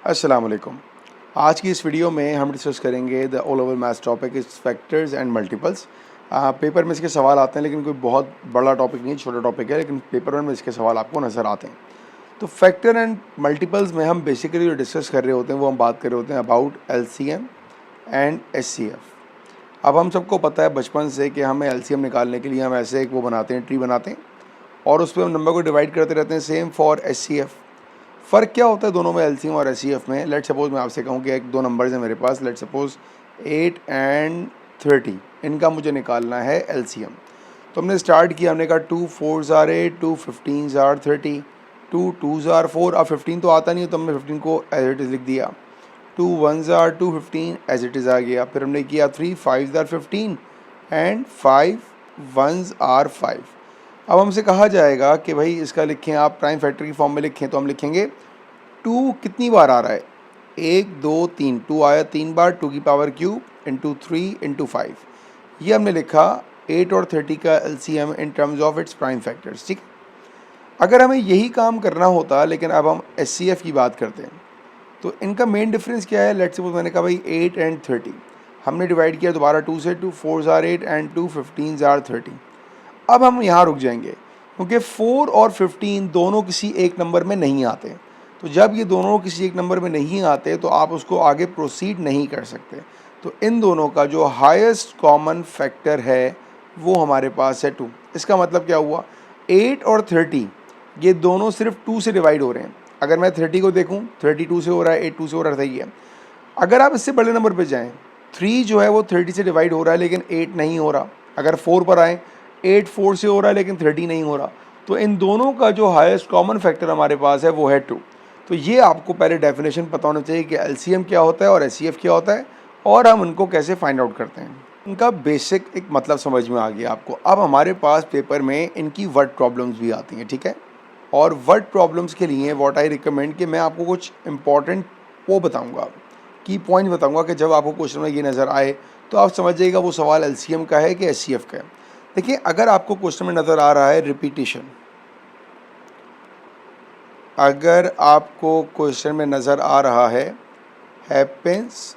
अस्सलाम वालेकुम। आज की इस वीडियो में हम डिस्कस करेंगे the all over maths topic is factors and multiples. Paper में इसके सवाल आते हैं, लेकिन कोई बहुत बड़ा टॉपिक नहीं, छोटा टॉपिक है, लेकिन पेपर में इसके सवाल आपको नज़र आते हैं। तो फैक्टर एंड मल्टीपल्स में हम बेसिकली जो डिस्कस कर रहे होते हैं वो हम बात कर रहे होते हैं अबाउट एलसीएम एंड एचसीएफ। अब हम सबको पता है बचपन से कि हमें एलसीएम निकालने के लिए हम ऐसे एक वो बनाते हैं, ट्री बनाते हैं, और उस पर हम नंबर को डिवाइड करते रहते हैं। Same for HCF. फ़र्क क्या होता है दोनों में, एलसीएम और एचसीएफ में? लेट सपोज मैं आपसे कहूँ कि एक दो नंबर्स हैं मेरे पास, लेट सपोज 8 एंड 30, इनका मुझे निकालना है एलसीएम। तो हमने स्टार्ट किया, हमने कहा 2 4s are 8, 2 15s are 30, 2 2s are 4। अब 15 तो आता नहीं है, तो हमने 15 को एज इट इज़ लिख दिया। 2 1s are 2, 15 as it is आ गया। फिर हमने किया 3 5s are 15 and 5 1s are 5। अब हमसे कहा जाएगा कि भाई इसका लिखें, आप प्राइम फैक्टर की फॉर्म में लिखें, तो हम लिखेंगे 2 कितनी बार आ रहा है? 1 2 3, 2 आया 3 बार, 2 की पावर क्यूब इंटू 3 इंटू 5। ये हमने लिखा 8 और 30 का LCM in terms of its prime factors. ठीक। अगर हमें यही काम करना होता, लेकिन अब हम एचसीएफ की बात करते हैं, तो इनका मेन डिफरेंस क्या है? लेट्स सपोज मैंने कहा भाई 8 एंड 30, हमने डिवाइड किया दोबारा 2 से, 2 4s are 8 and 2 15s are 30। अब हम यहाँ रुक जाएंगे, क्योंकि 4 और 15 दोनों किसी एक नंबर में नहीं आते। तो जब ये दोनों किसी एक नंबर में नहीं आते तो आप उसको आगे प्रोसीड नहीं कर सकते। तो इन दोनों का जो हाईएस्ट कॉमन फैक्टर है वो हमारे पास है 2। इसका मतलब क्या हुआ? 8 और 30 ये दोनों सिर्फ 2 से डिवाइड हो रहे हैं। अगर मैं 30 को देखूँ, 32 से हो रहा है, 8 2 से हो रहा है, सही है। अगर आप इससे बड़े नंबर पे जाएं, 3 जो है वो 30 से डिवाइड हो रहा है, लेकिन 8 नहीं हो रहा। अगर 4 पर आएँ, 8 4 से हो रहा है, लेकिन 30 नहीं हो रहा। तो इन दोनों का जो हाईएस्ट कॉमन फैक्टर हमारे पास है वो है 2। तो ये आपको पहले डेफिनेशन पता होना चाहिए कि एलसीएम क्या होता है और एचसीएफ क्या होता है, और हम उनको कैसे फाइंड आउट करते हैं। इनका बेसिक एक मतलब समझ में आ गया आपको। अब हमारे पास पेपर में इनकी वर्ड प्रॉब्लम्स भी आती हैं, ठीक है। और वर्ड प्रॉब्लम्स के लिए व्हाट आई रिकमेंड कि मैं आपको कुछ इंपॉर्टेंट वो बताऊंगा, की पॉइंट बताऊंगा, कि जब आपको क्वेश्चन में ये नज़र आए तो आप समझ जाइएगा वो सवाल एलसीएम का है कि एचसीएफ का है। देखिए, अगर आपको क्वेश्चन में नज़र आ रहा है रिपीटिशन, अगर आपको क्वेश्चन में नज़र आ रहा है हैपेंस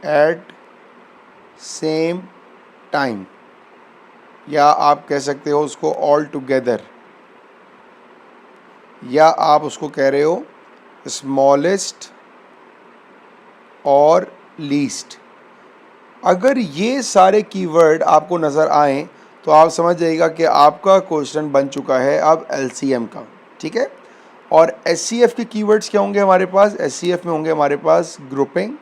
एट सेम टाइम, या आप कह सकते हो उसको ऑल टुगेदर, या आप उसको कह रहे हो स्मॉलेस्ट और लीस्ट, अगर ये सारे कीवर्ड आपको नज़र आएँ तो आप समझ जाइएगा कि आपका क्वेश्चन बन चुका है अब एलसीएम का, ठीक है। और एचसीएफ के कीवर्ड्स क्या होंगे हमारे पास? एचसीएफ में होंगे हमारे पास grouping,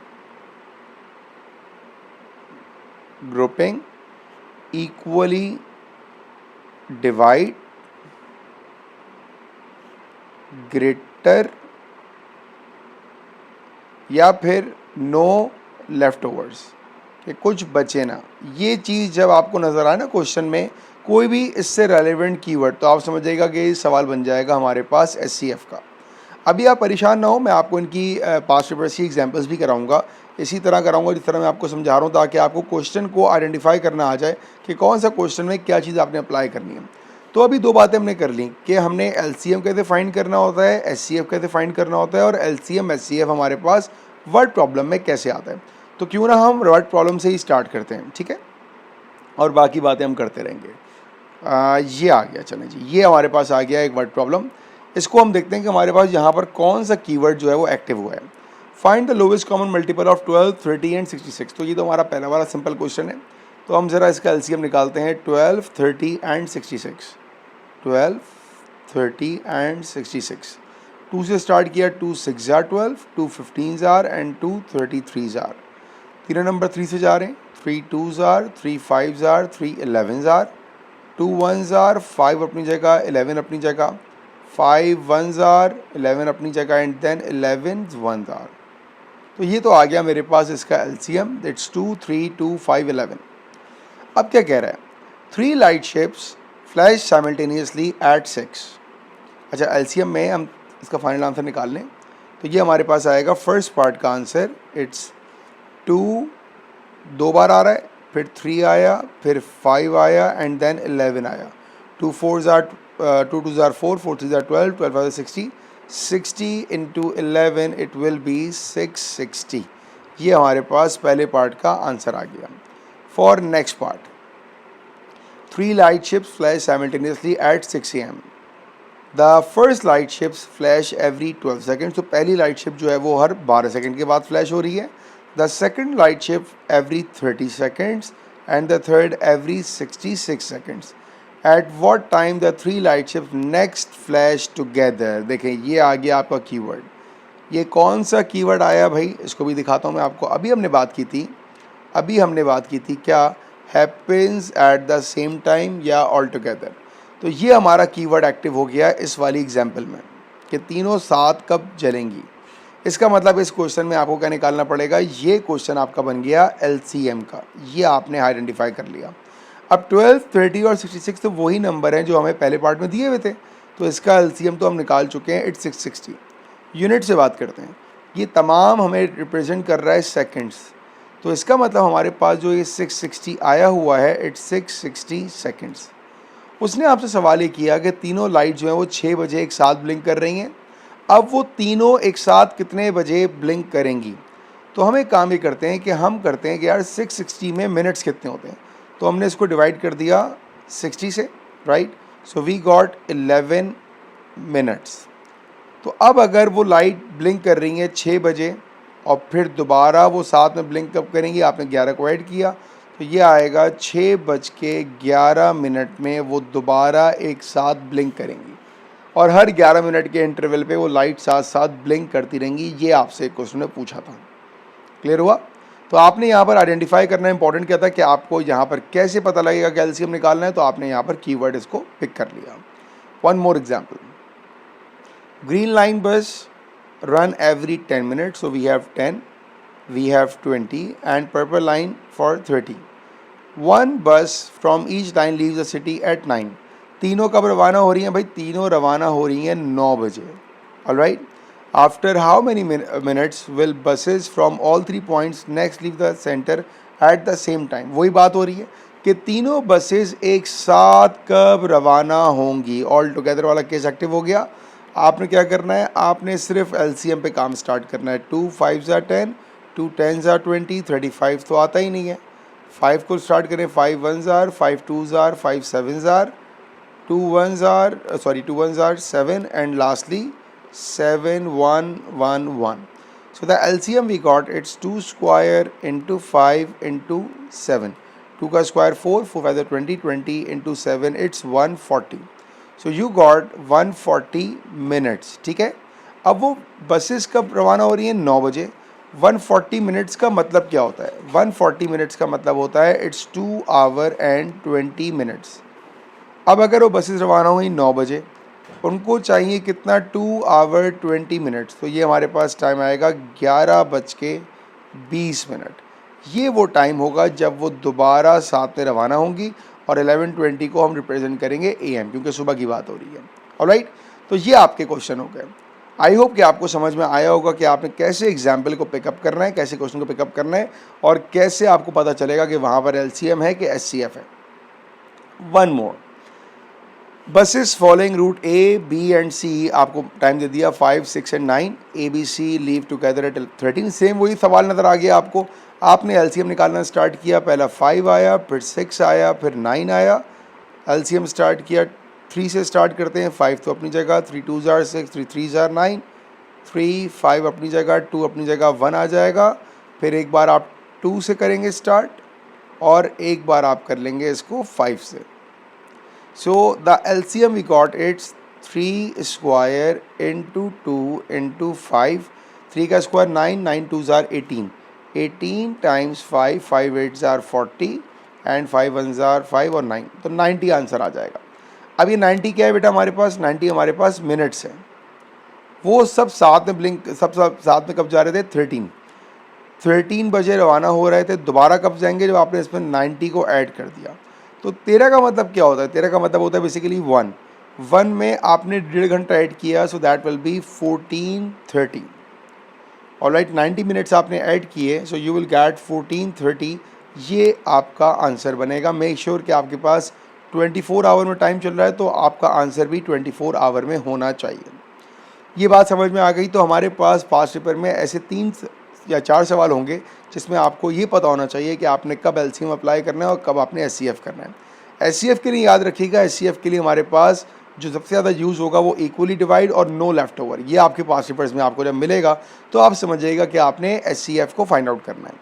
grouping, equally divide, greater, या फिर नो लेफ्ट ओवर्स, कि कुछ बचे ना। ये चीज़ जब आपको नज़र आए ना क्वेश्चन में, कोई भी इससे रेलेवेंट कीवर्ड, तो आप समझ जाइएगा कि ये सवाल बन जाएगा हमारे पास एचसीएफ का। अभी आप परेशान ना हो, मैं आपको इनकी पास्ट पेपर्स की एग्जांपल्स भी कराऊंगा, इसी तरह कराऊंगा जिस तरह मैं आपको समझा रहा हूँ, ताकि आपको क्वेश्चन को आइडेंटिफाई करना आ जाए कि कौन सा क्वेश्चन में क्या चीज़ आपने अप्लाई करनी है। तो अभी दो बातें हमने कर ली कि हमने एलसीएम कैसे फाइंड करना होता है, एचसीएफ कैसे फाइंड करना होता है, और एलसीएम एचसीएफ हमारे पास वर्ड प्रॉब्लम में कैसे आता है। तो क्यों ना हम वर्ड प्रॉब्लम से ही स्टार्ट करते हैं, ठीक है, और बाकी बातें हम करते रहेंगे। ये आ गया, चलें जी, ये हमारे पास आ गया एक वर्ड प्रॉब्लम। इसको हम देखते हैं कि हमारे पास यहाँ पर कौन सा कीवर्ड जो है वो एक्टिव हुआ है। Find the lowest common multiple of 12 30 and 66। तो ये तो हमारा पहला वाला सिंपल क्वेश्चन है। तो हम ज़रा इसका एलसीएम निकालते हैं। 12 30 एंड 66, 12 30 एंड 66। 2 से स्टार्ट किया, 2 6 जार 12, 2 15 जार एंड 2 33 जार। तीनों नंबर 3 से जा रहे हैं, 3 2 जार, 3 5 जार, 3 11 जार, 2 1 जार, 5 अपनी जगह, 11 अपनी जगह, 5 1 जार, 11 अपनी जगह, एंड देन 11 1 जार। तो ये तो आ गया मेरे पास इसका एलसीएम, दैट्स 2 3 2 5 11। अब क्या कह रहा है? 3 light ships flash simultaneously eight 6। अच्छा, एलसीएम में हम इसका फाइनल आंसर निकाल लें तो ये हमारे पास आएगा फर्स्ट पार्ट का आंसर, इट्स 2 दो बार आ रहा है, फिर 3 आया, फिर 5 आया, एंड देन 11 आया। 2 4 jar 2 2 jar 4, 4 3 jar 12, 12 5 60, 60 into 11 it will B 660। ये हमारे पास पहले पार्ट का आंसर आ गया। For next part, 3 light ships flash simultaneously eight 6 AM। The first light ships flash every 12 seconds. तो पहली लाइट शिप जो है वो हर 12 सेकेंड के बाद फ्लैश हो रही है। The second light ship every 30 seconds and the third every 66 seconds. At what time the 3 light ship next flash together. देखें ये आ गया आपका कीवर्ड। ये कौन सा कीवर्ड आया भाई, इसको भी दिखाता हूँ मैं आपको। अभी हमने बात की थी क्या, happens at the same time या ऑल टुगेदर। तो ये हमारा कीवर्ड एक्टिव हो गया इस वाली एग्जाम्पल में कि तीनों साथ कब जलेंगी। इसका मतलब इस क्वेश्चन में आपको क्या निकालना पड़ेगा, ये क्वेश्चन आपका बन गया LCM का। ये आपने आइडेंटिफाई कर लिया। अब 12, 30 और 66 तो वही नंबर हैं जो हमें पहले पार्ट में दिए हुए थे, तो इसका LCM तो हम निकाल चुके हैं, इट्स 660। यूनिट से बात करते हैं, ये तमाम हमें रिप्रेजेंट कर रहा है सेकंड्स। तो इसका मतलब हमारे पास जो ये 660 आया हुआ है, इट्स 660 सेकंड्स। उसने आपसे सवाल ये किया कि तीनों लाइट जो हैं वो 6 बजे एक साथ ब्लिंक कर रही हैं। अब वो तीनों एक साथ कितने बजे ब्लिंक करेंगी। तो हम एक काम ये करते हैं कि यार 660 में मिनट्स कितने होते हैं, तो हमने इसको डिवाइड कर दिया 60 से, right. So we got 11 minutes. तो अब अगर वो लाइट ब्लिंक कर रही हैं 6 बजे और फिर दोबारा वो साथ में ब्लिंक कब करेंगी, आपने 11 को ऐड किया, तो ये आएगा 6:11 में वो दोबारा एक साथ ब्लिंक करेंगी और हर 11 मिनट के इंटरवल पे वो लाइट साथ साथ ब्लिंक करती रहेंगी। ये आपसे क्वेश्चन में पूछा था, क्लियर हुआ। तो आपने यहाँ पर आइडेंटिफाई करना इंपॉर्टेंट क्या था कि आपको यहाँ पर कैसे पता लगेगा कि LCM निकालना है, तो आपने यहाँ पर कीवर्ड इसको पिक कर लिया। One more example, green line बस run every 10 minutes, so we have 10, we have 20 and purple line for 30. One bus from each line leaves the city at 9. तीनों कब रवाना हो रही हैं भाई, तीनों रवाना हो रही हैं 9 बजे। Alright, after how many minutes will buses from all 3 points next leave the center at the same time। वही बात हो रही है कि तीनों बसेस एक साथ कब रवाना होंगी। ऑल टुगेदर वाला केस एक्टिव हो गया। आपने क्या करना है, आपने सिर्फ LCM पे काम स्टार्ट करना है। 2 5s are 10, 2 10s are 20, 35 तो आता ही नहीं है। 5 को स्टार्ट करें, 5 1s are, 5 2s are, 5 7s are, 2 1s are 7 and lastly 7 1 1 1। So the LCM we got, it's 2 square into 5 into 7। 2 का square 4, 4 5 20, 20 into 7 it's 140। So you got 140 minutes, ठीक है। अब वो बसेस कब रवाना हो रही हैं, 9 बजे। 140 मिनट्स का मतलब क्या होता है, 140 मिनट्स का मतलब होता है इट्स 2 आवर एंड 20 मिनट्स। अब अगर वो बसेस रवाना हुई 9 बजे, उनको चाहिए कितना, 2 आवर 20 मिनट्स, तो ये हमारे पास टाइम आएगा 11:20। ये वो टाइम होगा जब वो दोबारा साथ में रवाना होंगी और 11:20 को हम रिप्रेजेंट करेंगे AM, क्योंकि सुबह की बात हो रही है। ऑलराइट, तो ये आपके क्वेश्चन हो गए। आई होप कि आपको समझ में आया होगा कि आपने कैसे एग्जाम्पल को पिकअप करना है, कैसे क्वेश्चन को पिकअप करना है और कैसे आपको पता चलेगा कि वहाँ पर LCM है कि SCF है। One more, buses following route A, B and C, आपको टाइम दे दिया 5 6 and 9। ABC leave together at 13। Same वही सवाल नज़र आ गया आपको। आपने LCM निकालना स्टार्ट किया, पहला 5 आया, फिर 6 आया, फिर 9 आया। LCM स्टार्ट किया, 3 से स्टार्ट करते हैं। 5 तो अपनी जगह, 3 2s are 6, 3 3s are 9, 3 5 अपनी जगह, 2 अपनी जगह, 1 आ जाएगा। फिर एक बार आप 2 से करेंगे स्टार्ट और एक बार आप कर लेंगे इसको 5 से। So the LCM we got, it's 3 square into 2 into 5, 3 का square 9, 9 2s are 18, 18 times 5, 5 8s are 40 and 5 1s are 5 और 9, तो 90 आंसर आ जाएगा। अब ये 90 क्या है बेटा हमारे पास, 90 हमारे पास मिनट्स हैं। वो सब साथ में ब्लिंक, सब साथ में कब जा रहे थे, 13 बजे रवाना हो रहे थे। दोबारा कब जाएंगे, जब आपने इसमें 90 को ऐड कर दिया। तो 13 का मतलब क्या होता है, 13 का मतलब होता है बेसिकली 1 में आपने 1.5 घंटा ऐड किया, so that will be 14:30। Alright, 90 minutes आपने ऐड किए, सो यू विल गेट 14:30। ये आपका आंसर बनेगा। मेक श्योर कि आपके पास 24 आवर में टाइम चल रहा है, तो आपका आंसर भी 24 आवर में होना चाहिए। ये बात समझ में आ गई तो हमारे पास पास्ट पेपर में ऐसे 3 या 4 सवाल होंगे जिसमें आपको ये पता होना चाहिए कि आपने कब एलसीएम अप्लाई करना है और कब आपने एचसीएफ करना है। एचसीएफ के लिए याद रखिएगा, एचसीएफ के लिए हमारे पास जो सबसे ज़्यादा यूज़ होगा वो इक्वली डिवाइड और नो लेफ्ट ओवर। ये आपके पास पेपर्स में आपको जब मिलेगा तो आप समझिएगा कि आपने एचसीएफ को फाइंड आउट करना है।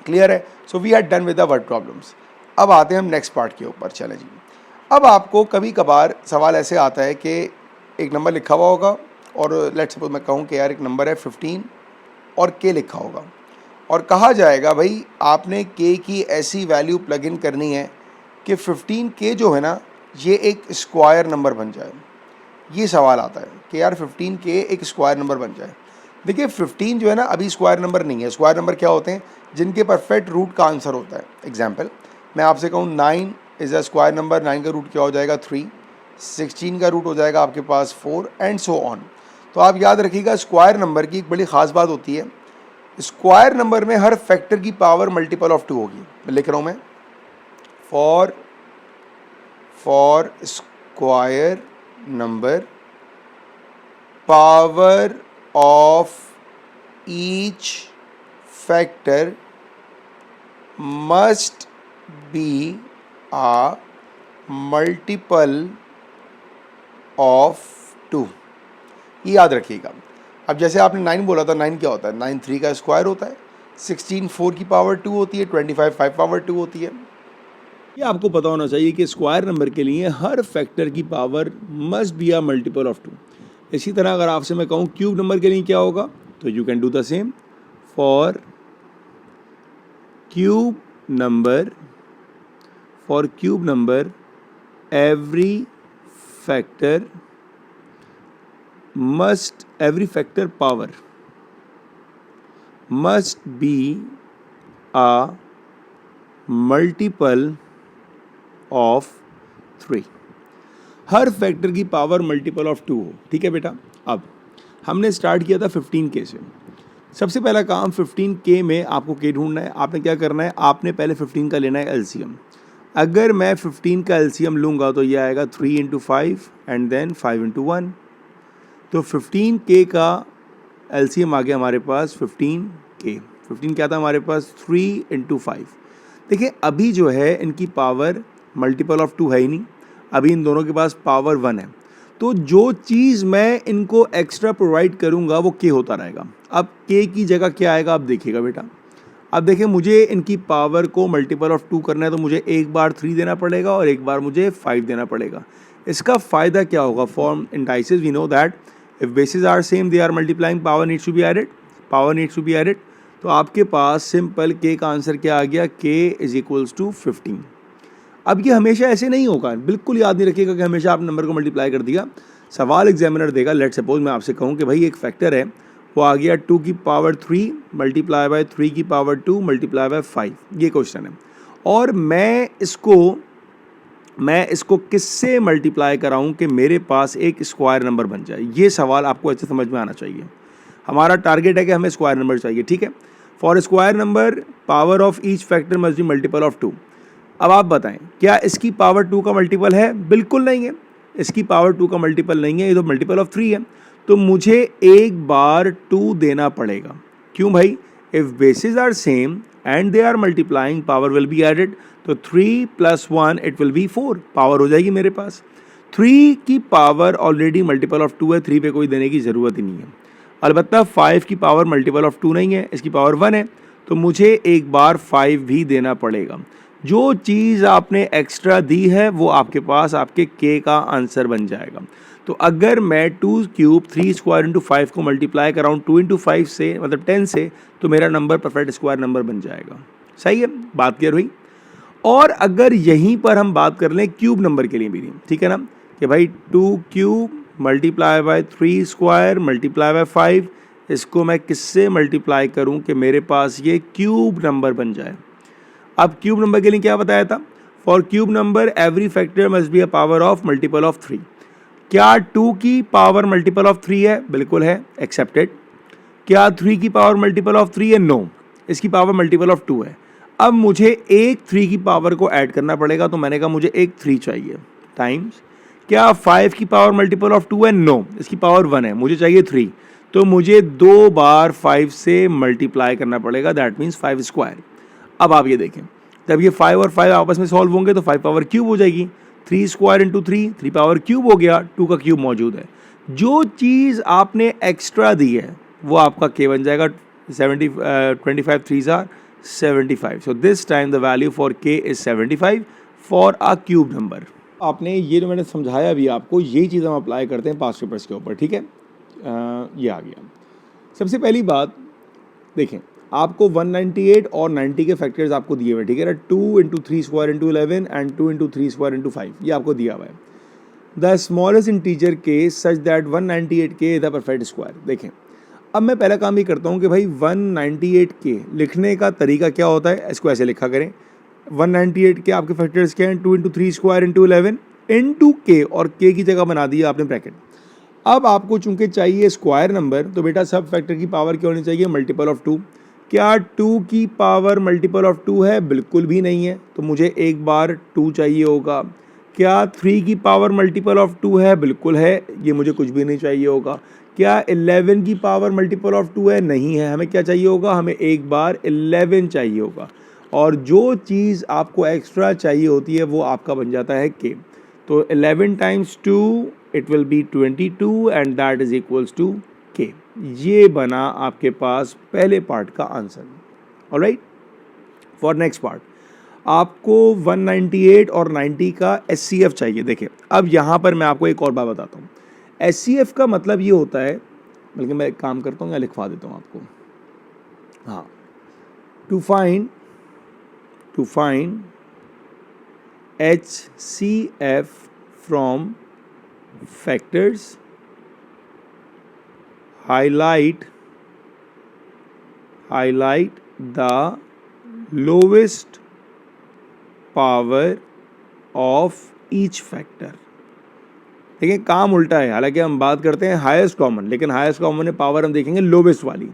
क्लियर है? So we are done with the word problems. अब आते हैं हम नेक्स्ट पार्ट के ऊपर। चले जी, अब आपको कभी कभार सवाल ऐसे आता है कि एक नंबर लिखा हुआ होगा और लेट्स सपोज मैं कहूँ कि यार एक नंबर है 15 और के लिखा होगा और कहा जाएगा भाई आपने के की ऐसी वैल्यू प्लग इन करनी है कि 15 के जो है ना ये एक स्क्वायर नंबर बन जाए। ये सवाल आता है कि यार 15 के एक स्क्वायर नंबर बन जाए। देखिए 15 जो है ना अभी स्क्वायर नंबर नहीं है। स्क्वायर नंबर क्या होते हैं? जिनके परफेक्ट रूट का आंसर होता है। एग्जाम्पल मैं आपसे कहूँ 9 इज़ अ स्क्वायर नंबर, 9 का रूट क्या हो जाएगा 3, 16 का रूट हो जाएगा आपके पास 4 एंड सो ऑन। तो आप याद रखिएगा स्क्वायर नंबर की एक बड़ी ख़ास बात होती है, स्क्वायर नंबर में हर फैक्टर की पावर मल्टीपल ऑफ 2 होगी। मैं लिख रहा हूँ मैं for square number power of each factor must be a multiple of 2। ये याद रखिएगा। अब जैसे आपने 9 बोला था, 9 क्या होता है? 9 3 का स्क्वायर होता है, 16 4 की पावर 2 होती है, 25 5 पावर 2 होती है। ये आपको पता होना चाहिए कि स्क्वायर नंबर के लिए हर फैक्टर की power must be a multiple of 2। इसी तरह अगर आपसे मैं कहूँ क्यूब नंबर के लिए क्या होगा, तो you can do the same for cube number. For cube number, every factor power must be a multiple of 3। Her factor की पावर मल्टीपल ऑफ 2 हो। ठीक है बेटा। अब हमने स्टार्ट किया था 15K से। सबसे पहला काम 15K में आपको के ढूंढना है। आपने क्या करना है, आपने पहले 15 का लेना है एलसीएम। अगर मैं 15 का एलसीएम लूँगा तो ये आएगा 3 × 5 एंड देन 5 × 1। तो 15K का एलसीएम आ गया हमारे पास 15K। 15 क्या था हमारे पास 3 × 5। देखिए अभी जो है इनकी पावर मल्टीपल ऑफ 2 है ही नहीं, अभी इन दोनों के पास पावर 1 है। तो जो चीज़ मैं इनको एक्स्ट्रा प्रोवाइड करूँगा वो के होता रहेगा। अब के की जगह क्या आएगा आप देखिएगा बेटा। अब देखिए मुझे इनकी पावर को मल्टीपल ऑफ 2 करना है तो मुझे एक बार 3 देना पड़ेगा और एक बार मुझे 5 देना पड़ेगा। इसका फ़ायदा क्या होगा? Form indices we know that if bases are same they are multiplying, power needs to be added. तो आपके पास सिंपल के का आंसर क्या आ गया, के इज इक्वल्स टू 15। अब ये हमेशा ऐसे नहीं होगा, बिल्कुल याद नहीं रखिएगा कि हमेशा आपने नंबर को मल्टीप्लाई कर दिया। सवाल एग्जामिनर देगा, लेट सपोज मैं आपसे कहूँ कि भाई एक फैक्टर है वो आ गया 2 की पावर 3 मल्टीप्लाई बाय 3 की पावर 2 मल्टीप्लाई बाय 5। ये क्वेश्चन है और मैं इसको किससे मल्टीप्लाई कराऊं कि मेरे पास एक स्क्वायर नंबर बन जाए। ये सवाल आपको अच्छे समझ में आना चाहिए। हमारा टारगेट है कि हमें स्क्वायर नंबर चाहिए। ठीक है। For square number power of each factor must be multiple of 2। अब आप बताएं क्या इसकी पावर 2 का मल्टीपल है? बिल्कुल नहीं है, इसकी पावर 2 का मल्टीपल नहीं है, ये तो मल्टीपल ऑफ 3 है। तो मुझे एक बार 2 देना पड़ेगा। क्यों भाई? If bases are same and they are multiplying power will be added. तो 3 + 1 इट विल बी 4, पावर हो जाएगी मेरे पास। 3 की पावर ऑलरेडी मल्टीपल ऑफ 2 है, 3 पे कोई देने की ज़रूरत ही नहीं है। अलबत्ता 5 की पावर मल्टीपल ऑफ 2 नहीं है, इसकी पावर 1 है, तो मुझे एक बार 5 भी देना पड़ेगा। जो चीज़ आपने एक्स्ट्रा दी है वो आपके पास आपके के का आंसर बन जाएगा। तो अगर मैं 2 क्यूब 3 स्क्वायर × 5 को मल्टीप्लाई कराऊँ 2 × 5 से, मतलब 10 से, तो मेरा नंबर परफेक्ट स्क्वायर नंबर बन जाएगा। सही है, बात क्लियर हुई। और अगर यहीं पर हम बात कर लें क्यूब नंबर के लिए भी, ठीक है ना, कि भाई 2 cube multiply by 3 square multiply by 5, इसको मैं किससे मल्टीप्लाई करूं कि मेरे पास ये क्यूब नंबर बन जाए। अब क्यूब नंबर के लिए क्या बताया था? For cube number every factor must be a power of multiple of 3। क्या 2 की पावर मल्टीपल ऑफ 3 है? बिल्कुल है, एक्सेप्टेड। क्या 3 की पावर मल्टीपल ऑफ 3 है? नो, इसकी पावर मल्टीपल ऑफ 2 है। अब मुझे एक 3 की पावर को ऐड करना पड़ेगा, तो मैंने कहा मुझे एक 3 चाहिए, टाइम्स क्या 5 की पावर मल्टीपल ऑफ 2 है? नो, इसकी पावर 1 है, मुझे चाहिए 3, तो मुझे 2 बार 5 से मल्टीप्लाई करना पड़ेगा, दैट मीन्स 5 स्क्वायर। अब आप ये देखें, जब ये 5 और 5 आपस में सॉल्व होंगे तो 5 पावर क्यूब हो जाएगी, 3 स्क्वायर इंटू 3 पावर क्यूब हो गया, 2 का क्यूब मौजूद है। जो चीज़ आपने एक्स्ट्रा दी है वो आपका k बन जाएगा, 25 3s are 75, so this time the value for k is 75 for a cube number. आपने ये जो मैंने समझाया भी आपको, यही चीज़ हम अप्लाई करते हैं पास्ट पेपर्स के ऊपर, ठीक है। ये आ गया। सबसे पहली बात देखें, आपको 198 और 90 के फैक्टर्स आपको दिए हुए, ठीक है ना, 2 into 3 square into 11 and 2 into 3 square into 5, ये आपको दिया हुआ है। The smallest integer k such that 198 के द परफेक्ट स्क्वायर। देखें, अब मैं पहला काम ये करता हूँ कि भाई 198 के लिखने का तरीका क्या होता है, इसको ऐसे लिखा करें। 198 के आपके फैक्टर्स क्या हैं? 2 इंटू 3 स्क्वायर इंटू 11 इंटू के, और के की जगह बना दिया आपने ब्रैकेट। अब आपको चूंकि चाहिए स्क्वायर नंबर, तो बेटा सब फैक्टर की पावर क्या होनी चाहिए? Multiple of 2। क्या 2 की पावर मल्टीपल ऑफ 2 है? बिल्कुल भी नहीं है, तो मुझे एक बार 2 चाहिए होगा। क्या 3 की पावर मल्टीपल ऑफ 2 है? बिल्कुल है, ये मुझे कुछ भी नहीं चाहिए होगा। क्या 11 की पावर मल्टीपल ऑफ 2 है? नहीं है, हमें क्या चाहिए होगा? हमें एक बार 11 चाहिए होगा। और जो चीज़ आपको एक्स्ट्रा चाहिए होती है वो आपका बन जाता है के। तो 11 times 2 it will be 22 and that is equals to K. ये बना आपके पास पहले पार्ट का answer. Alright, for next part आपको 198 और 90 का SCF चाहिए। देखिए, अब यहाँ पर मैं आपको एक और बात बताता हूँ। SCF का मतलब ये होता है, बल्कि मैं एक काम करता हूँ, या लिखवा देता हूँ आपको। हाँ, to find HCF from factors, highlight the lowest power of each factor। देखिए, काम उल्टा है, हालांकि हम बात करते हैं हाईएस्ट कॉमन, लेकिन हाईएस्ट कॉमन में पावर हम देखेंगे लोवेस्ट वाली,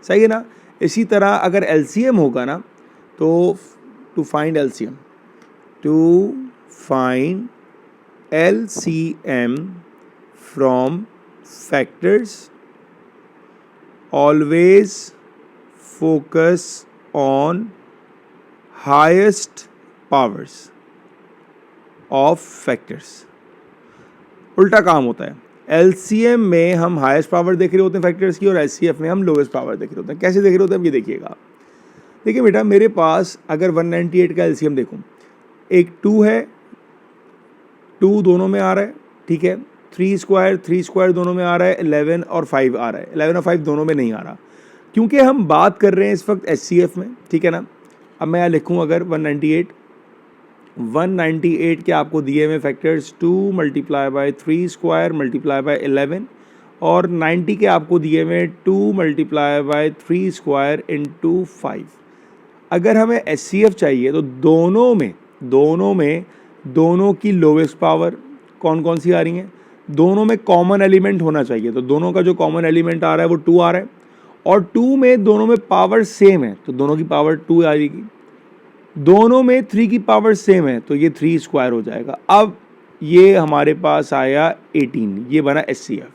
सही है ना। इसी तरह अगर LCM होगा ना, तो to find LCM from factors, always focus on highest powers of factors। उल्टा काम होता है, LCM में हम हाईएस्ट पावर देख रहे होते हैं फैक्टर्स की, और SCF में हम लोवेस्ट पावर देख रहे होते हैं। कैसे देख रहे होते हैं हम ये देखिएगा। देखिए बेटा, मेरे पास अगर 198 का LCM देखूं, एक 2 है, 2 दोनों में आ रहा है, ठीक है। 3 स्क्वायर दोनों में आ रहा है, 11 और 5 आ रहा है, 11 और 5 दोनों में नहीं आ रहा, क्योंकि हम बात कर रहे हैं इस वक्त SCF में, ठीक है ना। अब मैं यहाँ लिखूँ अगर 198 के आपको दिए हुए factors 2 multiply by 3 square multiply by 11, और 90 के आपको दिए हुए 2 मल्टीप्लाई बाय 3 स्क्वायर इंटू 5। अगर हमें SCF चाहिए तो दोनों की लोवेस्ट पावर कौन कौन सी आ रही हैं? दोनों में कॉमन एलिमेंट होना चाहिए, तो दोनों का जो कॉमन एलिमेंट आ रहा है वो 2 आ रहा है, और 2 में दोनों में पावर सेम है, तो दोनों की पावर 2 आ जाएगी। दोनों में 3 की पावर सेम है, तो ये 3 स्क्वायर हो जाएगा। अब ये हमारे पास आया 18, ये बना SCF।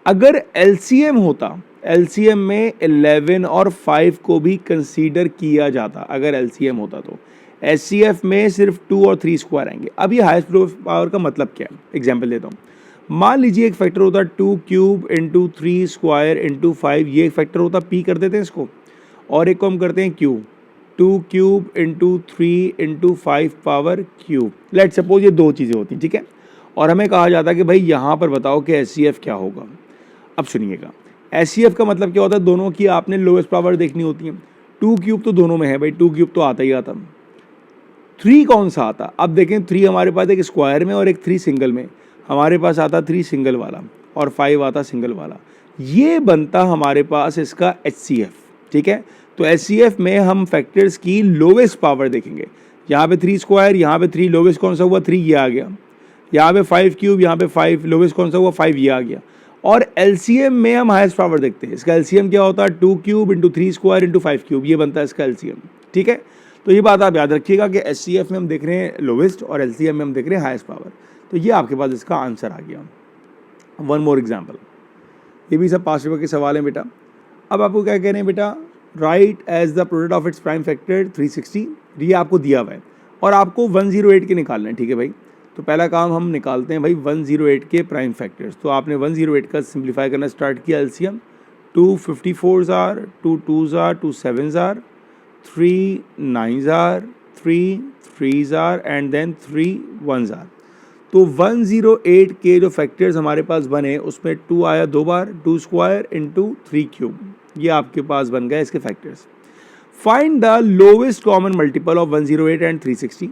अगर LCM होता, LCM में 11 और 5 को भी कंसीडर किया जाता, अगर LCM होता तो SCF में सिर्फ 2 और 3 स्क्वायर आएंगे। अब ये हाईएस्ट पावर का मतलब क्या है, एग्जाम्पल देता हूँ। मान लीजिए एक फैक्टर होता 2 क्यूब इंटू 3 स्क्वायर इंटू 5, ये एक फैक्टर होता, P कर देते हैं इसको, और एक को हम करते हैं Q, 2 cube into 3 into 5 power cube. Let suppose ये दो चीज़ें होती, ठीक है, और हमें कहा जाता है कि भाई यहाँ पर बताओ कि SCF क्या होगा। अब सुनिएगा, SCF का मतलब क्या होता है, दोनों की आपने लोवेस्ट पावर देखनी होती है। 2 क्यूब तो दोनों में है भाई, 2 क्यूब तो आता ही आता। 3 कौन सा आता? अब देखें, 3 हमारे पास एक स्क्वायर में और एक 3 सिंगल में, हमारे पास आता 3 सिंगल वाला और 5 आता सिंगल वाला, ये बनता हमारे पास इसका HCF, ठीक है। तो HCF में हम फैक्टर्स की लोवेस्ट पावर देखेंगे। यहाँ पे 3 स्क्वायर, यहाँ पे 3, लोवेस्ट कौन सा हुआ? 3, ये आ गया। यहाँ पे 5 क्यूब, यहाँ पे 5, लोवेस्ट कौन सा हुआ? 5, ये आ गया। और LCM में हम हाईएस्ट पावर देखते हैं। इसका LCM क्या होता है? 2 cube into 3 square into 5 cube, ये बनता है इसका LCM, ठीक है। तो ये बात आप याद रखिएगा कि SCF में हम देख रहे हैं लोवेस्ट और LCM में हम देख रहे हैं हाईएस्ट पावर। तो ये आपके पास इसका आंसर आ गया। वन मोर एग्जाम्पल, ये भी सब 5 रुपये के सवाल हैं बेटा। अब आपको क्या कह रहे हैं बेटा, right as the product of its prime factor 360, ये आपको दिया हुआ है और आपको 108 के निकालना है, ठीक है भाई। तो पहला काम हम निकालते हैं भाई 108 के प्राइम फैक्टर्स। तो आपने 108 का सिंप्लीफाई करना स्टार्ट किया, LCM 2 54s are, 2 2s are, 2 7s are, 3 9s are, 3 3s are and then 3 1s are. तो 108 के जो फैक्टर्स हमारे पास बने उसमें 2 आया 2 बार, 2 स्क्वायर इंटू 3 क्यूब, ये आपके पास बन गए इसके factors. Find the lowest common multiple of 108 and 360।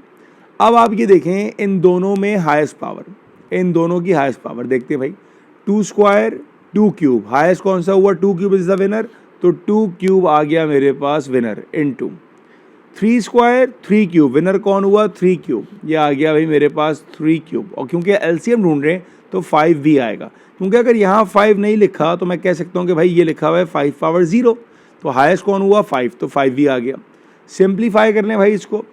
अब आप ये देखें इन दोनों में हाईएस्ट पावर, इन दोनों की हाईएस्ट पावर देखते हैं भाई। 2 स्क्वायर 2 क्यूब, हाईएस्ट कौन सा हुआ, 2 क्यूब इज द विनर, तो 2 क्यूब आ गया मेरे पास winner into 3 square 3 cube, winner कौन हुआ 3 क्यूब, ये आ गया भाई मेरे पास 3 क्यूब। और क्योंकि एलसीएम ढूंढ रहे हैं तो 5 भी आएगा, क्योंकि अगर यहाँ 5 नहीं लिखा तो मैं कह सकता हूँ कि भाई ये लिखा हुआ है 5 पावर 0, तो हाईएस्ट कौन हुआ 5, तो 5 भी आ गया। सिंप्लीफाई कर लें भाई इसको।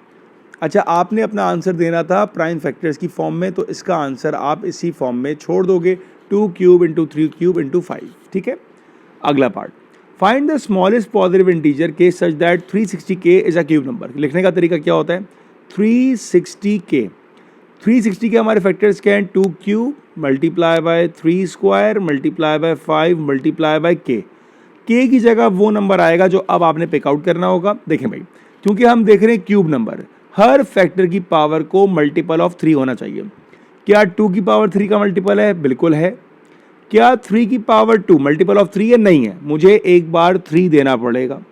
अच्छा, आपने अपना आंसर देना था प्राइम फैक्टर्स की फॉर्म में, तो इसका आंसर आप इसी फॉर्म में छोड़ दोगे, 2 क्यूब इंटू 3 क्यूब इंटू 5, ठीक है। अगला part, find the smallest positive integer k such that 360k is a cube number. लिखने का तरीका क्या होता है, 360k, 360 के हमारे फैक्टर्स क्या हैं, 2 cube multiply by 3 square multiply by 5 multiply by k की जगह वो नंबर आएगा जो अब आपने पिकआउट करना होगा। देखें भाई, क्योंकि हम देख रहे हैं क्यूब नंबर, हर फैक्टर की पावर को मल्टीपल ऑफ 3 होना चाहिए। क्या 2 की पावर 3 का मल्टीपल है, बिल्कुल है। क्या 3 की पावर 2 मल्टीपल ऑफ 3 है, नहीं है, मुझे एक बार 3 देना पड़ेगा।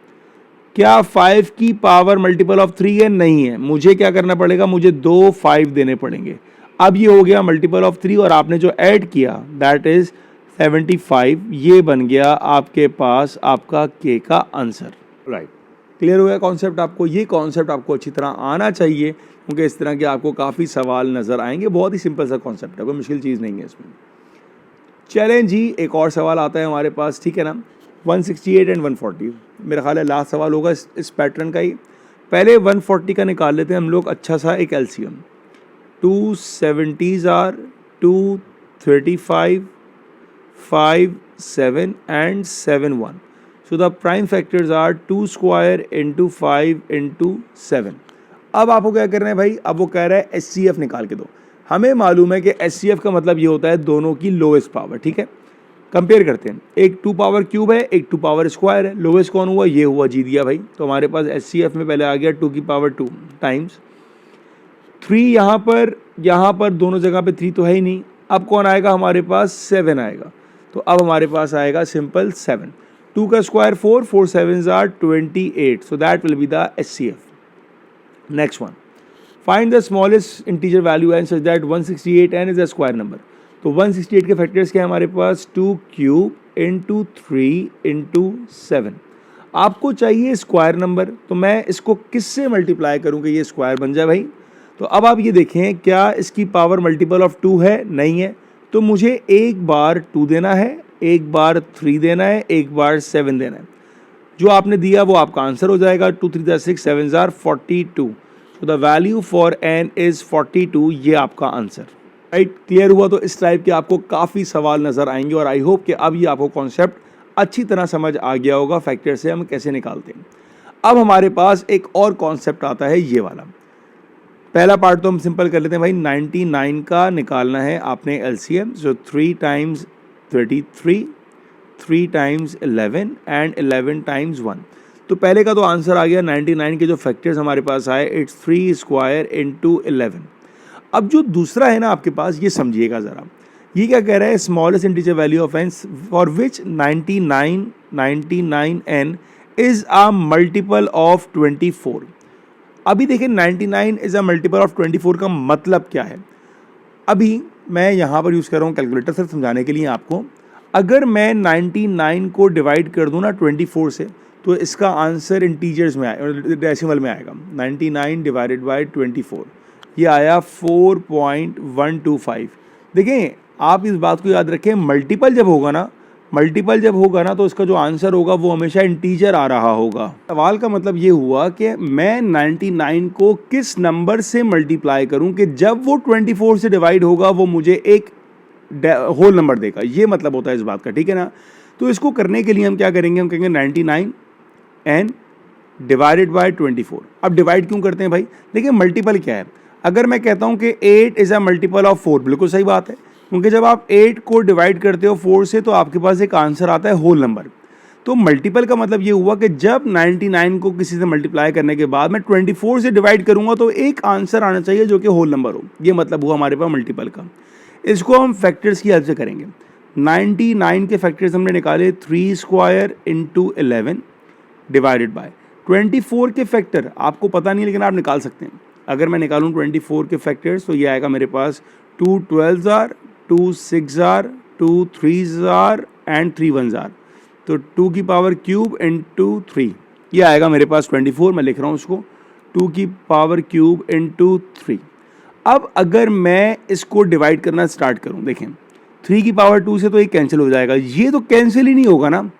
क्या 5 की पावर मल्टीपल ऑफ 3 है, नहीं है, मुझे क्या करना पड़ेगा, मुझे 2 5 देने पड़ेंगे। अब ये हो गया मल्टीपल ऑफ 3 और आपने जो ऐड किया दैट इज 75, ये बन गया आपके पास आपका के का आंसर। राइट, क्लियर हो गया कॉन्सेप्ट आपको। ये कॉन्सेप्ट आपको अच्छी तरह आना चाहिए, क्योंकि इस तरह के आपको काफ़ी सवाल नज़र आएंगे। बहुत ही सिंपल सा कॉन्सेप्ट है, कोई मुश्किल चीज़ नहीं है इसमें। चलें जी, एक और सवाल आता है हमारे पास, ठीक है ना, 168 एंड 140, मेरा ख्याल है लास्ट सवाल होगा इस पैटर्न का ही। पहले 140 का निकाल लेते हैं हम लोग अच्छा सा एक LCM. 2 70s are, 2 35 5 7 and 7 1। So the prime factors are 2 square into 5 into 7। अब आपको क्या करना है भाई, अब वो कह रहा है HCF निकाल के दो। हमें मालूम है कि HCF का मतलब ये होता है दोनों की लोएस्ट पावर, ठीक है। कंपेयर करते हैं, एक 2 पावर क्यूब है, एक 2 पावर स्क्वायर है, लोएस्ट कौन हुआ, ये हुआ, जीत गया भाई। तो हमारे पास HCF में पहले आ गया 2 की पावर 2 टाइम्स 3, यहाँ पर दोनों जगह पे 3 तो है ही नहीं। अब कौन आएगा हमारे पास, 7 आएगा। तो अब हमारे पास आएगा सिंपल 7। 2 का square 4, 4 7s are 28, so that will be the HCF. Next one, find the smallest integer value n such that 168n is a square number। तो 168 के फैक्टर्स क्या है हमारे पास, 2 क्यूब इंटू 3 इंटू 7। आपको चाहिए स्क्वायर नंबर, तो मैं इसको किससे मल्टीप्लाई करूँ कि ये स्क्वायर बन जाए भाई। तो अब आप ये देखें, क्या इसकी पावर मल्टीपल ऑफ 2 है, नहीं है, तो मुझे एक बार 2 देना है, एक बार 3 देना है, एक बार 7 देना है। जो आपने दिया वो आपका आंसर हो जाएगा। 2 3 6 7 आर 42, तो the value for n is 42, ये आपका आंसर। राइट, क्लियर हुआ। तो इस टाइप के आपको काफ़ी सवाल नज़र आएंगे और आई होप कि अब ये आपको कॉन्सेप्ट अच्छी तरह समझ आ गया होगा फैक्टर से हम कैसे निकालते हैं। अब हमारे पास एक और कॉन्सेप्ट आता है, ये वाला। पहला पार्ट तो हम सिंपल कर लेते हैं भाई, 99 का निकालना है आपने एलसीएम, जो 3 टाइम्स 33, 3 टाइम्स 11 एंड 11 टाइम्स 1। तो पहले का तो आंसर आ गया 99 के जो फैक्टर्स हमारे पास आए, इट्स 3 स्क्वायर इंटू 11। अब जो दूसरा है ना आपके पास, ये समझिएगा ज़रा, ये क्या कह रहा है, smallest integer value of n for which 99n is a multiple of 24। अभी देखिए 99 इज़ अ मल्टीपल ऑफ 24 का मतलब क्या है। अभी मैं यहाँ पर यूज़ कर रहा हूँ कैलकुलेटर सिर्फ समझाने के लिए आपको। अगर मैं 99 को डिवाइड कर दूँ ना 24 से, तो इसका आंसर इंटीजर्स में आएगा, डेसिमल में आएगा। 99 डिवाइडेड बाय 24, ये आया 4.125। देखें, आप इस बात को याद रखें, मल्टीपल जब होगा ना मल्टीपल जब होगा ना तो इसका जो आंसर होगा वो हमेशा इंटीजर आ रहा होगा। सवाल का मतलब ये हुआ कि मैं 99 को किस नंबर से मल्टीप्लाई करूं कि जब वो 24 से डिवाइड होगा वो मुझे एक होल नंबर देगा, ये मतलब होता है इस बात का, ठीक है ना। तो इसको करने के लिए हम क्या करेंगे, हम कहेंगे 99 एन डिवाइडेड बाय 24। अब डिवाइड क्यों करते हैं भाई, देखिए मल्टीपल क्या है। अगर मैं कहता हूं कि 8 इज़ अ मल्टीपल ऑफ 4, बिल्कुल सही बात है, क्योंकि जब आप 8 को डिवाइड करते हो 4 से तो आपके पास एक आंसर आता है होल नंबर। तो मल्टीपल का मतलब ये हुआ कि जब 99 को किसी से मल्टीप्लाई करने के बाद मैं 24 से डिवाइड करूंगा तो एक आंसर आना चाहिए जो कि होल नंबर हो, ये मतलब हुआ हमारे पास मल्टीपल का। इसको हम फैक्टर्स की हेल्प से करेंगे। 99 के फैक्टर्स हमने निकाले 3 स्क्वायर इंटू 11 डिवाइडेड बाय 24 के फैक्टर आपको पता नहीं लेकिन आप निकाल सकते हैं। अगर मैं निकालूं 24 के फैक्टर्स तो ये आएगा मेरे पास 2 12s are, 2 6 are, 2 3s are and 3 1s are, तो 2 की पावर क्यूब इंटू 3, ये आएगा मेरे पास 24। मैं लिख रहा हूँ उसको 2 की पावर क्यूब इंटू 3। अब अगर मैं इसको डिवाइड करना स्टार्ट करूं, देखें 3 की पावर 2 से तो ये कैंसिल हो जाएगा, ये तो कैंसिल ही नहीं होगा ना।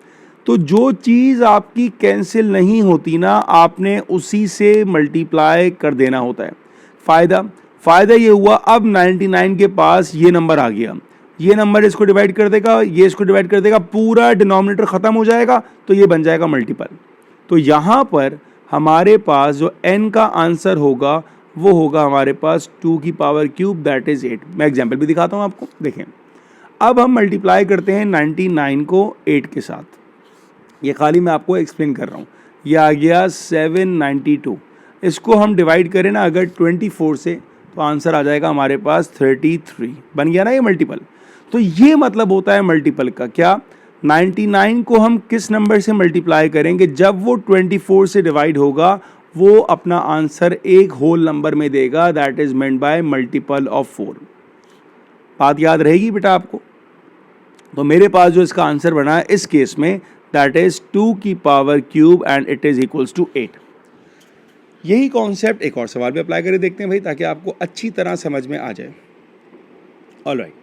तो जो चीज़ आपकी कैंसिल नहीं होती ना, आपने उसी से मल्टीप्लाई कर देना होता है। फ़ायदा ये हुआ, अब 99 के पास ये नंबर आ गया, ये नंबर इसको डिवाइड कर देगा, ये इसको डिवाइड कर देगा, पूरा डिनोमिनेटर ख़त्म हो जाएगा, तो ये बन जाएगा मल्टीपल। तो यहाँ पर हमारे पास जो n का आंसर होगा वो होगा हमारे पास 2 की पावर क्यूब दैट इज़ 8। मैं एग्जाम्पल भी दिखाता हूँ आपको, देखें। अब हम मल्टीप्लाई करते हैं 99 को 8 के साथ, ये खाली मैं आपको एक्सप्लेन कर रहा हूँ। ये आ गया 792। इसको हम डिवाइड करें ना अगर 24 से तो आंसर आ जाएगा हमारे पास 33। बन गया ना ये मल्टीपल। तो ये मतलब होता है मल्टीपल का क्या, 99 को हम किस नंबर से मल्टीप्लाई करेंगे, जब वो 24 से डिवाइड होगा वो अपना आंसर एक होल नंबर में देगा, that is meant by multiple of 4। बात याद रहेगी बेटा आपको। तो मेरे पास जो इसका आंसर बना है इस केस में दैट इज 2 की power cube and it is equals to 8। यही कॉन्सेप्ट एक और सवाल पे अप्लाई करके देखते हैं भाई, ताकि आपको अच्छी तरह समझ में आ जाए। Alright,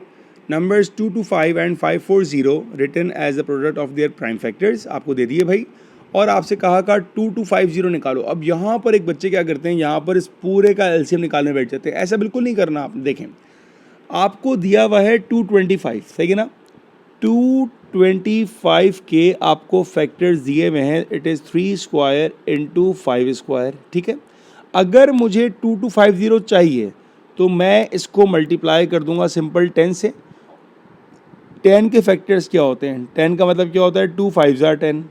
numbers 2 to 5 and 540 written as the product of their prime factors आपको दे दिए भाई, और आपसे कहा 2 to 50 निकालो। अब यहाँ पर एक बच्चे क्या करते हैं, यहाँ पर इस पूरे का एलसीएम निकालने बैठ जाते हैं। ऐसा बिल्कुल नहीं करना आपने। देखें आपको दिया हुआ है 225, सही है ना। 225 के आपको फैक्टर्स दिए हुए हैं, it is 3 square into 5 square, ठीक है। अगर मुझे 2250 चाहिए तो मैं इसको मल्टीप्लाई कर दूंगा सिंपल 10 से। 10 के फैक्टर्स क्या होते हैं, 10 का मतलब क्या होता है, 2 5 are 10।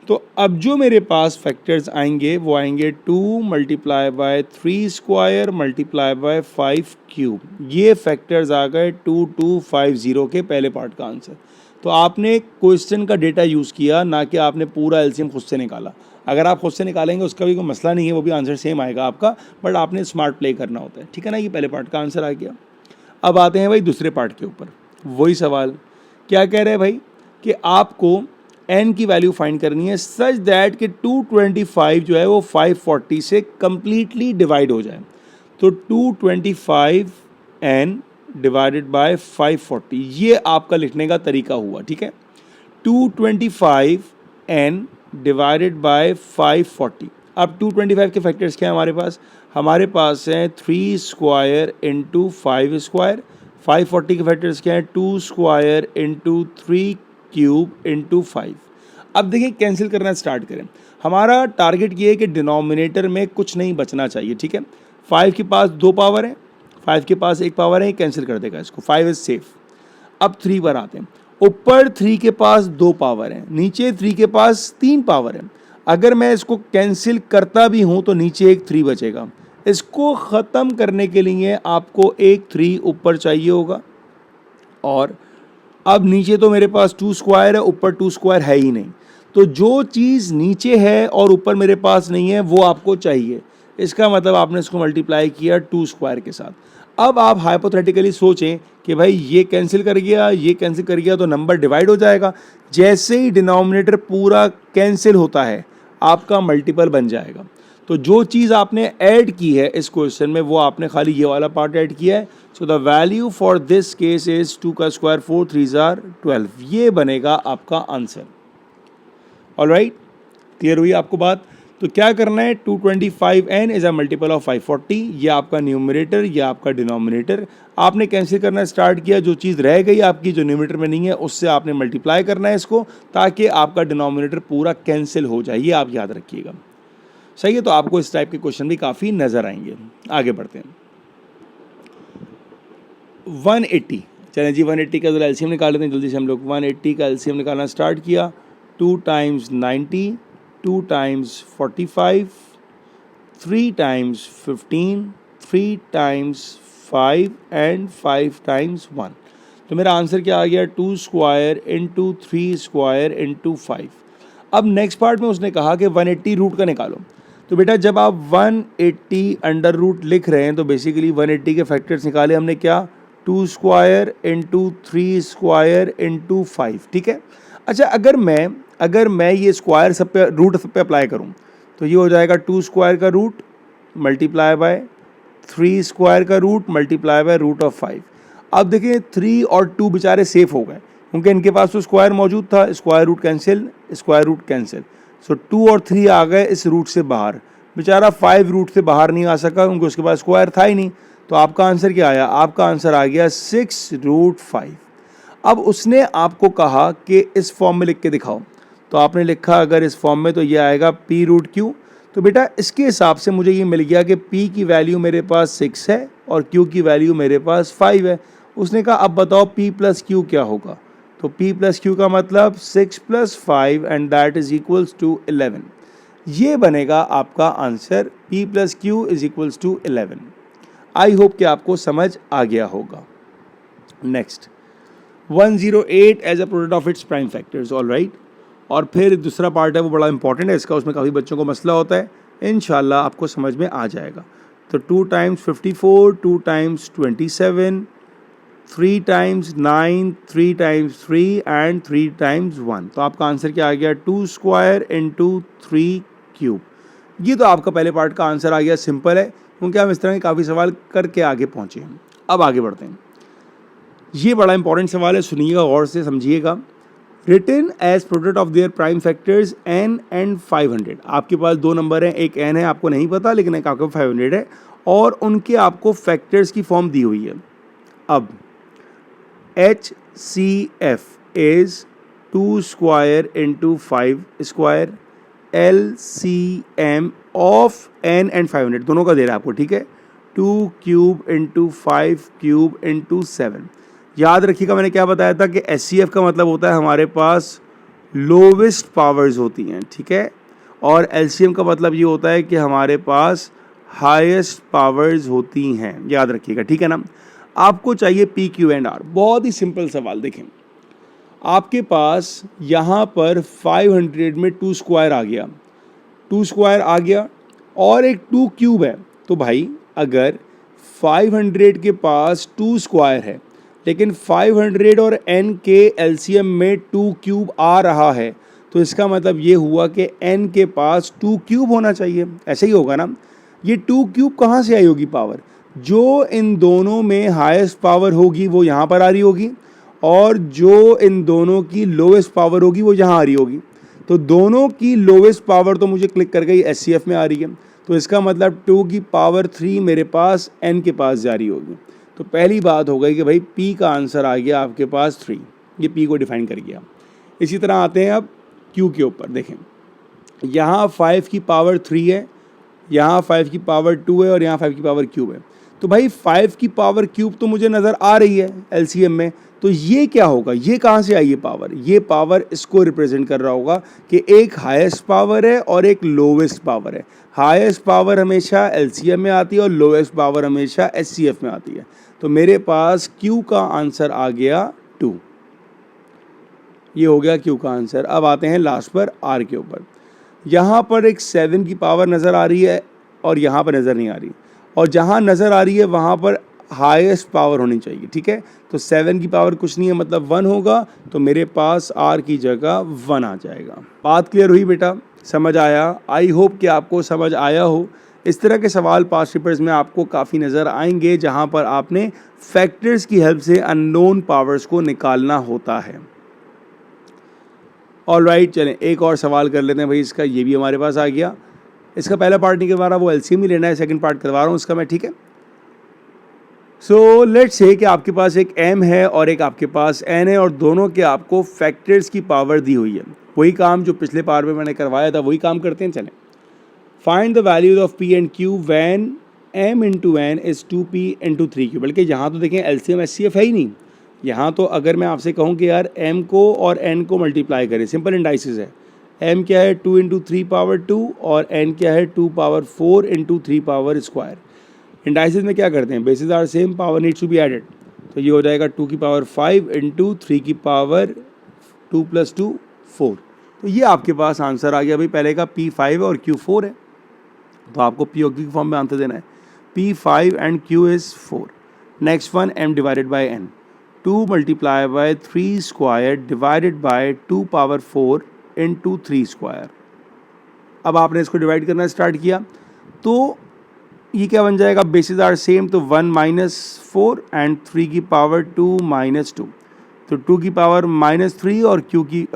तो अब जो मेरे पास फैक्टर्स आएंगे वो आएंगे 2 multiply by 3 square multiply by 5 cube. ये फैक्टर्स आ गए 2250 के पहले पार्ट का आंसर। तो आपने क्वेश्चन का डेटा यूज़ किया, ना कि आपने पूरा एलसीएम खुद से निकाला। अगर आप खुद से निकालेंगे उसका भी कोई मसला नहीं है, वो भी आंसर सेम आएगा आपका, बट आपने स्मार्ट प्ले करना होता है, ठीक है ना। ये पहले पार्ट का आंसर आ गया। अब आते हैं भाई दूसरे पार्ट के ऊपर। वही सवाल क्या कह रहे हैं भाई कि आपको n की वैल्यू फाइंड करनी है सच दैट कि 225 जो है वो 540 से कम्प्लीटली डिवाइड हो जाए। तो 225 n डिवाइडेड बाय 540, ये आपका लिखने का तरीका हुआ, ठीक है। 225 n डिवाइडेड बाय 540। अब 225 के फैक्टर्स क्या है हमारे पास हैं 3 स्क्वायर इंटू 5 स्क्वायर। 540 के फैक्टर्स क्या है, 2 स्क्वायर इंटू 3 क्यूब इंटू 5। अब देखिए कैंसिल करना स्टार्ट करें। हमारा टारगेट ये है कि डिनोमिनेटर में कुछ नहीं बचना चाहिए, ठीक है। 5 के पास 2 पावर है, 5 के पास 1 पावर है, कैंसिल कर देगा इसको, 5 इज सेफ। अब 3 पर आते हैं। ऊपर 3 के पास 2 पावर है, नीचे 3 के पास 3 पावर है। अगर मैं इसको कैंसिल करता भी हूँ तो नीचे एक 3 बचेगा। इसको ख़त्म करने के लिए आपको एक 3 ऊपर चाहिए होगा, और अब नीचे तो मेरे पास 2 स्क्वायर है, ऊपर 2 स्क्वायर है ही नहीं। तो जो चीज़ नीचे है और ऊपर मेरे पास नहीं है वो आपको चाहिए। इसका मतलब आपने इसको मल्टीप्लाई किया 2 स्क्वायर के साथ। अब आप हाइपोथेटिकली सोचें कि भाई ये कैंसिल कर गया, ये कैंसिल कर गया, तो नंबर डिवाइड हो जाएगा। जैसे ही डिनोमिनेटर पूरा कैंसिल होता है आपका मल्टीपल बन जाएगा। तो जो चीज़ आपने ऐड की है इस क्वेश्चन में वो आपने खाली ये वाला पार्ट ऐड किया है। So the value for this case is 2 का स्क्वायर 4 3 जार 12, ये बनेगा आपका आंसर। ऑलराइट, क्लियर हुई आपको बात? तो क्या करना है, 225n is a multiple of 540, ये आपका न्यूमरेटर, ये आपका डिनोमिनेटर। आपने कैंसिल करना स्टार्ट किया, जो चीज़ रह गई आपकी जो न्यूमरेटर में नहीं है उससे आपने मल्टीप्लाई करना है इसको, ताकि आपका डिनोमिनेटर पूरा कैंसिल हो जाए, ये आप याद रखिएगा। सही है, तो आपको इस टाइप के क्वेश्चन भी काफ़ी नज़र आएंगे। आगे बढ़ते हैं। 180, चलें जी 180 का एलसीएम निकाल लेते हैं जल्दी से हम लोग। 180 का एलसीएम निकालना स्टार्ट किया। 2 times 90, 2 times 45, 3 times 15, 3 times 5 and 5 times 1। तो मेरा आंसर क्या आ गया, 2 स्क्वायर इंटू 3 स्क्वायर इंटू 5। अब नेक्स्ट पार्ट में उसने कहा कि 180 रूट का निकालो। तो बेटा जब आप 180 अंडर रूट लिख रहे हैं तो बेसिकली 180 के फैक्टर्स निकाले हमने, क्या, 2 स्क्वायर इंटू 3 स्क्वायर इंटू 5, ठीक है। अच्छा, अगर मैं ये स्क्वायर सब पे, रूट सब पे अप्लाई करूँ तो ये हो जाएगा 2 स्क्वायर का रूट मल्टीप्लाई बाय 3 स्क्वायर का root multiply by root of 5। अब देखिए 3 और 2 बेचारे सेफ हो गए क्योंकि इनके पास तो स्क्वायर मौजूद था, square root cancel, square root cancel. So 2 और 3 आ गए इस रूट से बाहर, बेचारा 5 रूट से बाहर नहीं आ सका क्योंकि उसके पास स्क्वायर था ही नहीं। तो आपका आंसर क्या आया, आपका आंसर आ गया 6 रूट 5। अब उसने आपको कहा कि इस फॉर्म में लिख के दिखाओ, तो आपने लिखा अगर इस फॉर्म में तो ये आएगा p रूट q। तो बेटा इसके हिसाब से मुझे ये मिल गया कि p की वैल्यू मेरे पास 6 है और q की वैल्यू मेरे पास 5 है। उसने कहा अब बताओ p प्लस q क्या होगा, तो p प्लस q का मतलब 6 plus 5 and that is equals to 11। ये बनेगा आपका answer, p plus q is equals to 11। I hope कि आपको समझ आ गया होगा। Next 108 as a product of its prime factors, all right. और फिर दूसरा पार्ट है वो बड़ा इंपॉर्टेंट है इसका, उसमें काफ़ी बच्चों को मसला होता है, इंशाल्लाह आपको समझ में आ जाएगा। तो 2 times 54, 2 times 27, 3 times 9, 3 times 3 and 3 times 1। तो आपका आंसर क्या आ गया, 2 स्क्वायर इंटू 3 क्यूब। ये तो आपका पहले पार्ट का आंसर आ गया, सिंपल है क्योंकि हम इस तरह के काफ़ी सवाल करके आगे पहुँचे हैं। अब आगे बढ़ते हैं, ये बड़ा इंपॉर्टेंट सवाल है, सुनिएगा गौर से समझिएगा। Written as product of their prime factors n and 500। आपके पास दो नंबर हैं, एक n है आपको नहीं पता लेकिन एक आपको 500 है, और उनके आपको फैक्टर्स की फॉर्म दी हुई है। अब HCF is 2 square into 5 square, LCM of n and 500 दोनों का दे रहा है आपको, ठीक है, 2 क्यूब इंटू 5 क्यूब इंटू 7। याद रखिएगा मैंने क्या बताया था कि HCF का मतलब होता है हमारे पास लोवेस्ट पावर्स होती हैं, ठीक है, और LCM का मतलब ये होता है कि हमारे पास हाईएस्ट पावर्स होती हैं, याद रखिएगा, ठीक है ना। आपको चाहिए P, Q एंड R। बहुत ही सिंपल सवाल, देखें आपके पास यहाँ पर 500 में 2 स्क्वायर आ गया, 2 स्क्वायर आ गया और एक 2 क्यूब है। तो भाई अगर 500 के पास 2 स्क्वायर है लेकिन 500 और n के एलसीएम में 2 क्यूब आ रहा है, तो इसका मतलब ये हुआ कि n के पास 2 क्यूब होना चाहिए, ऐसे ही होगा ना। ये 2 क्यूब कहाँ से आई होगी पावर, जो इन दोनों में हाईएस्ट पावर होगी वो यहाँ पर आ रही होगी और जो इन दोनों की लोवेस्ट पावर होगी वो यहाँ आ रही होगी। तो दोनों की लोवेस्ट पावर तो मुझे क्लिक कर गई HCF में आ रही है, तो इसका मतलब 2 की पावर 3 मेरे पास n के पास जा रही होगी। तो पहली बात हो गई कि भाई P का आंसर आ गया आपके पास 3, ये P को डिफाइन कर गया। इसी तरह आते हैं अब Q के ऊपर, देखें यहाँ 5 की पावर 3 है, यहाँ 5 की पावर 2 है और यहाँ 5 की पावर क्यूब है। तो भाई 5 की पावर क्यूब तो मुझे नज़र आ रही है LCM में, तो ये क्या होगा, ये कहाँ से आई है पावर, ये पावर इसको रिप्रेजेंट कर रहा होगा कि एक हाईएस्ट पावर है और एक लोवेस्ट पावर है। हाईएस्ट पावर हमेशा LCM में आती है और लोवेस्ट पावर हमेशा HCF में आती है। तो मेरे पास Q का आंसर आ गया 2, ये हो गया Q का आंसर। अब आते हैं लास्ट पर R के ऊपर। यहाँ पर एक 7 की पावर नज़र आ रही है और यहाँ पर नज़र नहीं आ रही, और जहाँ नज़र आ रही है वहाँ पर हाईएस्ट पावर होनी चाहिए, ठीक है। तो 7 की पावर कुछ नहीं है मतलब 1 होगा, तो मेरे पास R की जगह 1 आ जाएगा। बात क्लियर हुई बेटा? समझ आया? आई होप कि आपको समझ आया हो। इस तरह के सवाल पास्ट पेपर्स में आपको काफ़ी नज़र आएंगे जहां पर आपने फैक्टर्स की हेल्प से अननोन पावर्स को निकालना होता है। ऑलराइट, चलें एक और सवाल कर लेते हैं भाई इसका, ये भी हमारे पास आ गया। इसका पहला पार्ट नहीं करवा रहा, वो एलसीएम ही लेना है, सेकंड पार्ट करवा रहा हूँ इसका मैं, ठीक है। सो लेट्स से कि आपके पास एक m है और एक आपके पास n है और दोनों के आपको फैक्टर्स की पावर दी हुई है। वही काम जो पिछले पार्ट में मैंने करवाया था वही काम करते हैं। चलें, find the values of p and q when m into n is 2p into 3q। बल्कि यहाँ तो देखें एलसीएम एचसीएफ है ही नहीं। यहाँ तो अगर मैं आपसे कहूँ कि यार m को और n को मल्टीप्लाई करें, सिंपल इंडाइसिस है। m क्या है 2 इंटू 3 पावर 2 और n क्या है 2 power 4 into 3 power square. Indices में क्या करते हैं, bases are same, power needs to be added. तो ये हो जाएगा 2 की पावर 5 इंटू 3 की पावर 2 प्लस 2 4। तो ये आपके पास आंसर आ गया भाई। पहले का P5 है और Q4 है, तो आपको P और Q की फॉर्म में आंसर देना है। P5 and Q is 4। Next one m divided by n, 2 multiply by 3 square divided by 2 power 4 into 3 square. अब आपने इसको डिवाइड करना स्टार्ट किया तो ये क्या बन जाएगा, बेसिस आर सेम, तो 1 माइनस 4 एंड 3 की पावर 2 माइनस 2। तो 2 की पावर माइनस 3 और Q की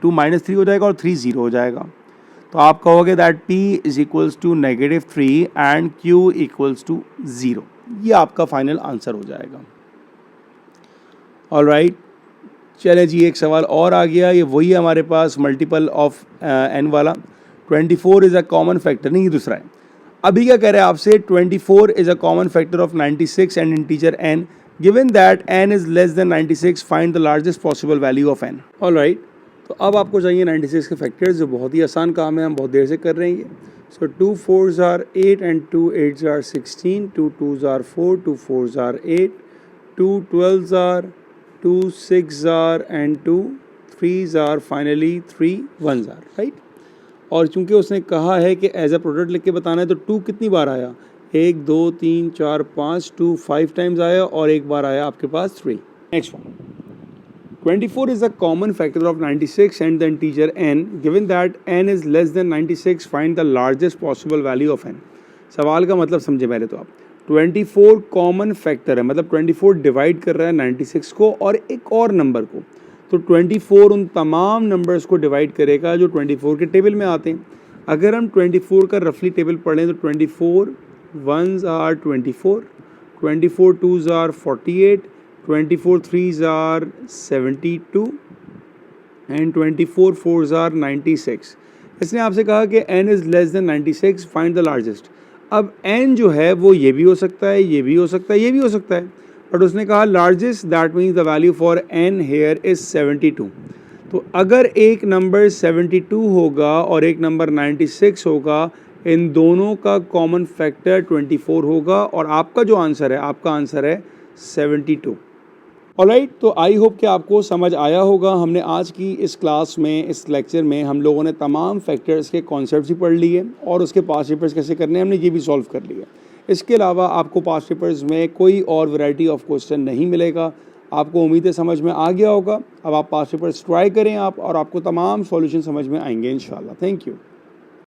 2 माइनस 3 हो जाएगा और 3 0 हो जाएगा। तो आप कहोगे that P is equals to -3 and Q equals to 0। ये आपका फाइनल आंसर हो जाएगा। ऑलराइट, चलें जी एक सवाल और आ गया। ये वही है हमारे पास मल्टीपल ऑफ n वाला। 24 इज़ अ कॉमन फैक्टर, नहीं ये दूसरा है। अभी क्या कह रहे हैं आपसे, 24 is a common factor of 96 and integer n, given that n is less than 96, find the largest possible value of n। Alright, तो अब आपको चाहिए 96 के फैक्टर्स, जो बहुत ही आसान काम है, हम बहुत देर से कर रहे हैं ये। So 2 4s are 8 and 2 8s are 16, 2 2s are 4, 2 4s are 8, 2 12s are 2 6s are and 2 3s are finally 3 1s are, right. और चूंकि उसने कहा है कि एज अ प्रोडक्ट लिख के बताना है, तो 2 कितनी बार आया, 1 2 3 4 5, 2 5 टाइम्स आया और एक बार आया आपके पास 3। Next one, 24 is a common factor of 96 and the integer n, given that n is less than 96, find the largest possible value of n। सवाल का मतलब समझे पहले तो आप, 24 कॉमन फैक्टर है, मतलब 24 डिवाइड कर रहा है 96 को और एक और नंबर को। तो 24 उन तमाम नंबर्स को डिवाइड करेगा जो 24 के टेबल में आते हैं। अगर हम 24 का रफली टेबल पढ़ें तो 24 1s are 24, 24 2s are 48, 24 3s are 72 and 24 4s are 96। इसने आपसे कहा कि n is less than 96, find the largest। अब n जो है वो ये भी हो सकता है, ये भी हो सकता है, ये भी हो सकता है, बट उसने कहा largest, that means the value for n here is 72। तो अगर एक नंबर 72 होगा और एक नंबर 96 होगा, इन दोनों का कॉमन फैक्टर 24 होगा और आपका जो आंसर है, आपका आंसर है 72। ऑलराइट, तो आई होप कि आपको समझ आया होगा। हमने आज की इस क्लास में, इस लेक्चर में हम लोगों ने तमाम फैक्टर्स के कॉन्सेप्ट्स ही पढ़ लिए और उसके पास्ट पेपर्स कैसे करने हैं हमने ये भी सॉल्व कर लिया। इसके अलावा आपको पास्ट पेपर्स में कोई और वैरायटी ऑफ क्वेश्चन नहीं मिलेगा। आपको उम्मीद है समझ में आ गया होगा। अब आप पास्ट पेपर्स ट्राई करें आप, और आपको तमाम सॉल्यूशन समझ में आएंगे इंशाल्लाह। Thank you.